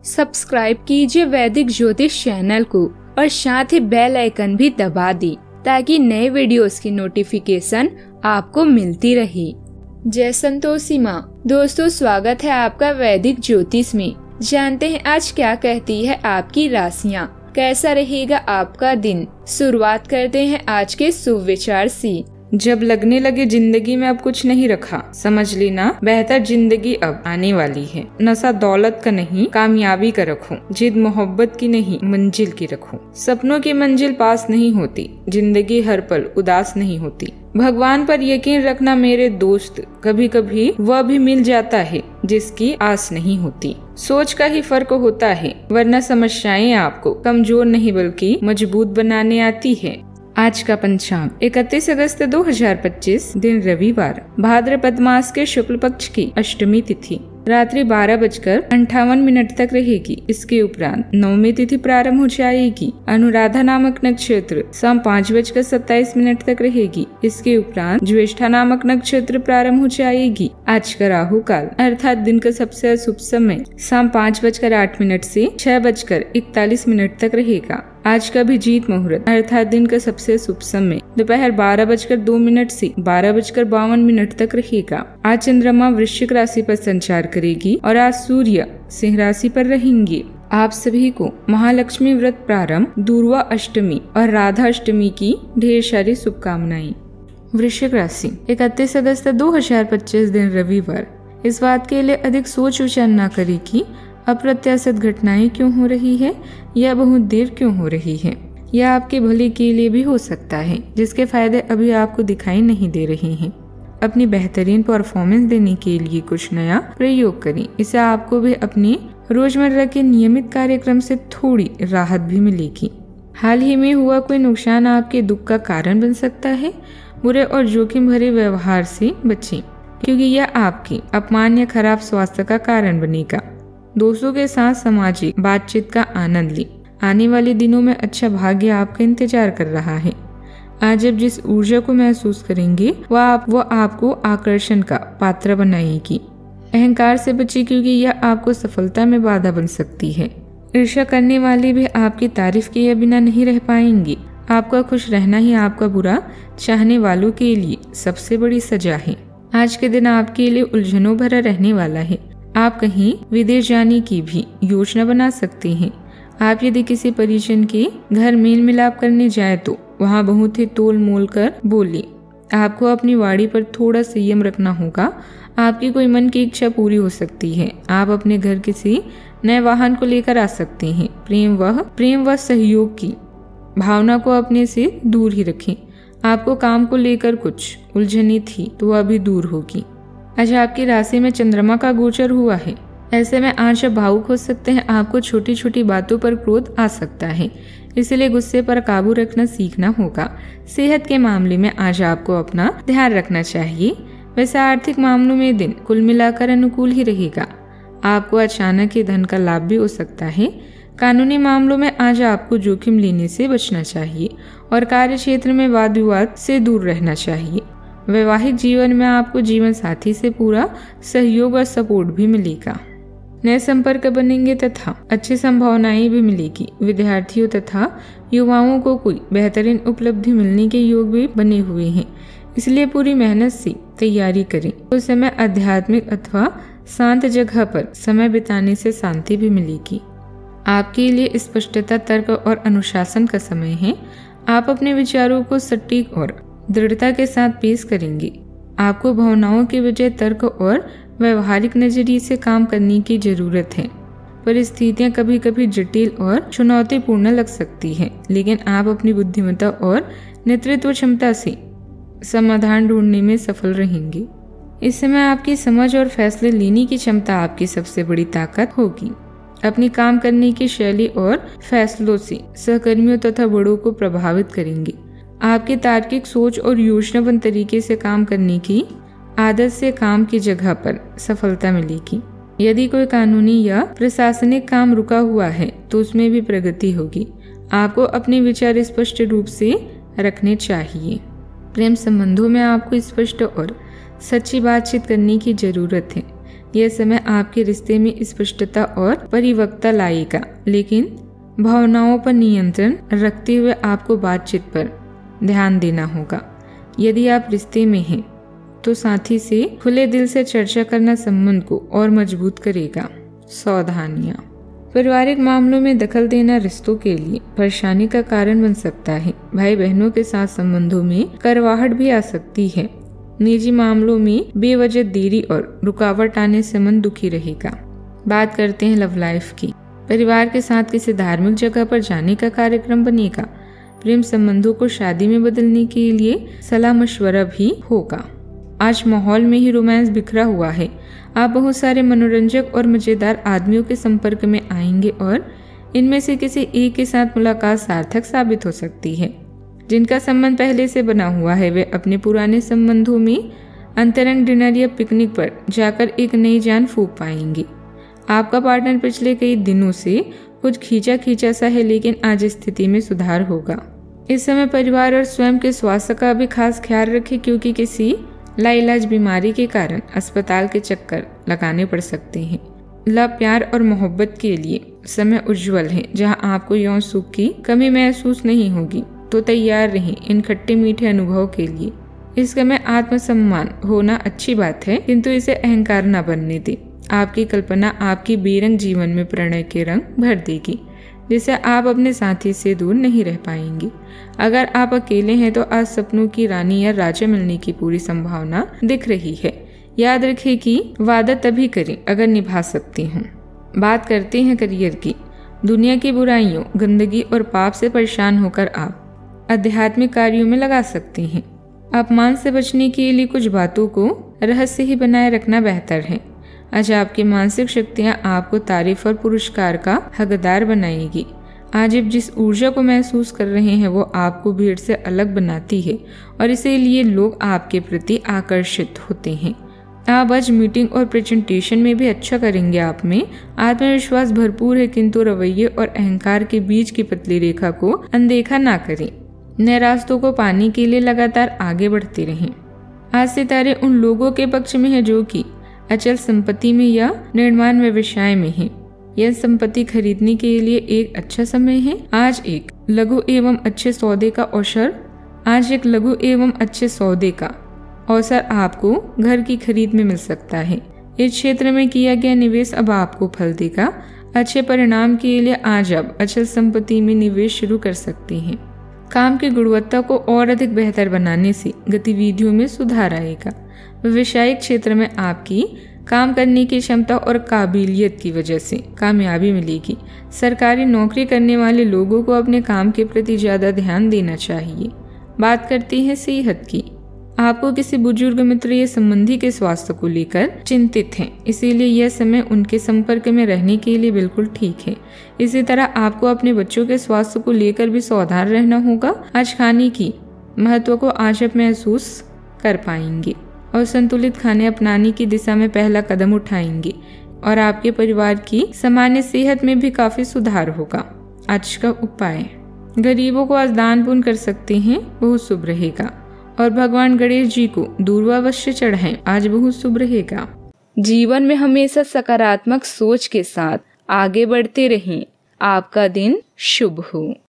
Subscribe कीजिए वैदिक ज्योतिष चैनल को और साथ ही बेल आइकन भी दबा दी ताकि नए वीडियोस की नोटिफिकेशन आपको मिलती रहे। जय संतोषी माँ। दोस्तों, स्वागत है आपका वैदिक ज्योतिष में। जानते हैं आज क्या कहती है आपकी राशियाँ, कैसा रहेगा आपका दिन। शुरुआत करते हैं आज के शुभ विचार से। जब लगने लगे जिंदगी में अब कुछ नहीं रखा, समझ लेना बेहतर जिंदगी अब आने वाली है। नशा दौलत का नहीं, कामयाबी का रखो। जिद मोहब्बत की नहीं, मंजिल की रखो। सपनों की मंजिल पास नहीं होती, जिंदगी हर पल उदास नहीं होती। भगवान पर यकीन रखना मेरे दोस्त, कभी कभी वह भी मिल जाता है जिसकी आस नहीं होती। सोच का ही फर्क होता है, वरना समस्याएं आपको कमजोर नहीं बल्कि मजबूत बनाने आती है। आज का पंचांग 31 अगस्त 2025, दिन रविवार, भाद्रपद मास के शुक्ल पक्ष की अष्टमी तिथि रात्रि 12:58 तक रहेगी। इसके उपरांत नवमी तिथि प्रारंभ हो जाएगी। अनुराधा नामक नक्षत्र शाम 5:27 तक रहेगी। इसके उपरांत ज्येष्ठा नामक नक्षत्र प्रारंभ हो जाएगी। आज का राहु काल अर्थात दिन का सबसे अशुभ समय शाम 5:08 से 6:41 तक रहेगा। आज का अभिजीत मुहूर्त अर्थात दिन का सबसे शुभ समय दोपहर 12:02 से 12:52 तक रहेगा। आज चंद्रमा वृश्चिक राशि पर संचार करेगी और आज सूर्य सिंह राशि पर रहेंगे। आप सभी को महालक्ष्मी व्रत प्रारंभ, दूर्वा अष्टमी और राधा अष्टमी की ढेर सारी शुभकामनाएं। वृश्चिक राशि 31 अगस्त 2025, दिन रविवार। इस बात के लिए अधिक सोच विचार न करें कि अप्रत्याशित घटनाएं क्यों हो रही है या बहुत देर क्यों हो रही है। यह आपके भले के लिए भी हो सकता है, जिसके फायदे अभी आपको दिखाई नहीं दे रहे हैं। अपनी बेहतरीन परफॉर्मेंस देने के लिए कुछ नया प्रयोग करें। इससे आपको भी अपने रोजमर्रा के नियमित कार्यक्रम से थोड़ी राहत भी मिलेगी। हाल ही में हुआ कोई नुकसान आपके दुख का कारण बन सकता है। बुरे और जोखिम भरे व्यवहार से बचें, क्योंकि यह आपके अपमान या खराब स्वास्थ्य का कारण बनेगा। दोस्तों के साथ सामाजिक बातचीत का आनंद लें। आने वाले दिनों में अच्छा भाग्य आपका इंतजार कर रहा है। आज आप जिस ऊर्जा को महसूस करेंगे वह आपको आकर्षण का पात्र बनाएगी। अहंकार से बचिए, क्योंकि यह आपको सफलता में बाधा बन सकती है। ईर्ष्या करने वाले भी आपकी तारीफ किए बिना नहीं रह पाएंगे। आपका खुश रहना ही आपका बुरा चाहने वालों के लिए सबसे बड़ी सजा है। आज के दिन आपके लिए उलझनों भरा रहने वाला है। आप कहीं विदेश जाने की भी योजना बना सकते हैं। आप यदि किसी परिजन के घर मेल मिलाप करने जाए तो वहाँ बहुत ही तोल मोल कर बोले। आपको अपनी वाणी पर थोड़ा संयम रखना होगा। आपकी कोई मन की इच्छा पूरी हो सकती है। आप अपने घर किसी नए वाहन को लेकर आ सकते हैं। प्रेम व सहयोग की भावना को अपने से दूर ही रखें। आपको काम को लेकर कुछ उलझने थी तो वह भी दूर होगी। आज आपकी राशि में चंद्रमा का गोचर हुआ है। ऐसे में आज आप भावुक हो सकते हैं। आपको छोटी छोटी बातों पर क्रोध आ सकता है, इसलिए गुस्से पर काबू रखना सीखना होगा। सेहत के मामले में आज आपको अपना ध्यान रखना चाहिए। वैसे आर्थिक मामलों में दिन कुल मिलाकर अनुकूल ही रहेगा। आपको अचानक ही धन का लाभ भी हो सकता है। कानूनी मामलों में आज आपको जोखिम लेने से बचना चाहिए और कार्य क्षेत्र में वाद विवाद से दूर रहना चाहिए। वैवाहिक जीवन में आपको जीवन साथी से पूरा सहयोग और सपोर्ट भी मिलेगा। नए संपर्क बनेंगे तथा अच्छी संभावनाएं भी मिलेगी। विद्यार्थियों तथा युवाओं को कोई बेहतरीन उपलब्धि मिलने के योग भी बने हुए हैं, इसलिए पूरी मेहनत से तैयारी करें। उस समय आध्यात्मिक अथवा शांत जगह पर समय बिताने से शांति भी मिलेगी। आपके लिए स्पष्टता, तर्क और अनुशासन का समय है। आप अपने विचारों को सटीक और दृढ़ता के साथ पेश करेंगे। आपको भावनाओं के बजाय तर्क और व्यवहारिक नजरिए से काम करने की जरूरत है। परिस्थितियां कभी कभी जटिल और चुनौतीपूर्ण लग सकती हैं, लेकिन आप अपनी बुद्धिमत्ता और नेतृत्व क्षमता से समाधान ढूंढने में सफल रहेंगे। इस समय आपकी समझ और फैसले लेने की क्षमता आपकी सबसे बड़ी ताकत होगी। अपनी काम करने की शैली और फैसलों से सहकर्मियों तथा बड़ों को प्रभावित करेंगे। आपकी तार्किक सोच और योजनाबद्ध तरीके से काम करने की आदत से काम की जगह पर सफलता मिलेगी। यदि कोई कानूनी या प्रशासनिक काम रुका हुआ है तो उसमें भी प्रगति होगी। आपको अपने विचार स्पष्ट रूप से रखने चाहिए। प्रेम संबंधों में आपको स्पष्ट और सच्ची बातचीत करने की जरूरत है। यह समय आपके रिश्ते में स्पष्टता और परिपक्वता लाएगा, लेकिन भावनाओं पर नियंत्रण रखते हुए आपको बातचीत पर ध्यान देना होगा। यदि आप रिश्ते में हैं तो साथी से खुले दिल से चर्चा करना संबंध को और मजबूत करेगा। सावधानियां, पारिवारिक मामलों में दखल देना रिश्तों के लिए परेशानी का कारण बन सकता है। भाई बहनों के साथ संबंधों में कड़वाहट भी आ सकती है। निजी मामलों में बेवजह देरी और रुकावट आने से मन दुखी रहेगा। बात करते हैं लव लाइफ की। परिवार के साथ किसी धार्मिक जगह पर जाने का कार्यक्रम बनेगा। प्रेम संबंधों को शादी में बदलने के लिए सलाह मशवरा भी होगा। आज माहौल में ही रोमांस बिखरा हुआ है। आप बहुत सारे मनोरंजक और मजेदार आदमियों के संपर्क में आएंगे और इनमें से किसी एक के साथ मुलाकात सार्थक साबित हो सकती है। जिनका संबंध पहले से बना हुआ है वे अपने पुराने संबंधों में अंतरंग डिनर या पिकनिक पर जाकर एक नई जान फूंक पाएंगे। आपका पार्टनर पिछले कई दिनों से कुछ खींचा खींचा सा है, लेकिन आज स्थिति में सुधार होगा। इस समय परिवार और स्वयं के स्वास्थ्य का भी खास ख्याल रखें, क्योंकि किसी लाइलाज बीमारी के कारण अस्पताल के चक्कर लगाने पड़ सकते हैं। लव, प्यार और मोहब्बत के लिए समय उज्जवल है, जहां आपको यौन सुख की कमी महसूस नहीं होगी। तो तैयार रहें इन खट्टे मीठे अनुभव के लिए। इस समय आत्मसम्मान होना अच्छी बात है, किंतु इसे अहंकार न बनने दें। आपकी कल्पना आपकी बेरंग जीवन में प्रणय के रंग भर देगी, जिससे आप अपने साथी से दूर नहीं रह पाएंगे। अगर आप अकेले हैं तो आज सपनों की रानी या राजा मिलने की पूरी संभावना दिख रही है। याद रखें कि वादा तभी करें अगर निभा सकते हों। बात करते हैं करियर की। दुनिया की बुराइयों, गंदगी और पाप से परेशान होकर आप आध्यात्मिक कार्यों में लगा सकते हैं। अपमान से बचने के लिए कुछ बातों को रहस्य ही बनाए रखना बेहतर है। आज आपकी मानसिक शक्तियां आपको तारीफ और पुरस्कार का हकदार बनाएगी। आज आप जिस ऊर्जा को महसूस कर रहे हैं वो आपको भीड़ से अलग बनाती है और इसीलिए लोग आपके प्रति आकर्षित होते हैं। आप आज मीटिंग और प्रेजेंटेशन में भी अच्छा करेंगे। आप में आत्मविश्वास भरपूर है, किंतु रवैये और अहंकार के बीच की पतली रेखा को अनदेखा ना करें। नए रास्तों को पाने के लिए लगातार आगे बढ़ते रहें। आज सितारे उन लोगों के पक्ष में है जो कि अचल संपत्ति में या निर्माण व्यवसाय में है। यह संपत्ति खरीदने के लिए एक अच्छा समय है। आज एक लघु एवं अच्छे सौदे का अवसर आपको घर की खरीद में मिल सकता है। इस क्षेत्र में किया गया निवेश अब आपको फल देगा। अच्छे परिणाम के लिए आज आप अचल संपत्ति में निवेश शुरू कर सकते हैं। काम की गुणवत्ता को और अधिक बेहतर बनाने से गतिविधियों में सुधार आएगा। व्यवसायिक क्षेत्र में आपकी काम करने की क्षमता और काबिलियत की वजह से कामयाबी मिलेगी। सरकारी नौकरी करने वाले लोगों को अपने काम के प्रति ज्यादा ध्यान देना चाहिए। बात करते हैं सेहत की। आपको किसी बुजुर्ग मित्र या संबंधी के स्वास्थ्य को लेकर चिंतित हैं, इसीलिए यह समय उनके संपर्क में रहने के लिए बिल्कुल ठीक है। इसी तरह आपको अपने बच्चों के स्वास्थ्य को लेकर भी सावधान रहना होगा। आज खाने की महत्व को आज आप महसूस कर पाएंगे और संतुलित खाने अपनाने की दिशा में पहला कदम उठाएंगे और आपके परिवार की सामान्य सेहत में भी काफी सुधार होगा। आज का उपाय, गरीबों को आज दान पुण्य कर सकते हैं, बहुत शुभ रहेगा। और भगवान गणेश जी को दूर्वा अवश्य चढ़ाएं, आज बहुत शुभ रहेगा। जीवन में हमेशा सकारात्मक सोच के साथ आगे बढ़ते रहें। आपका दिन शुभ हो।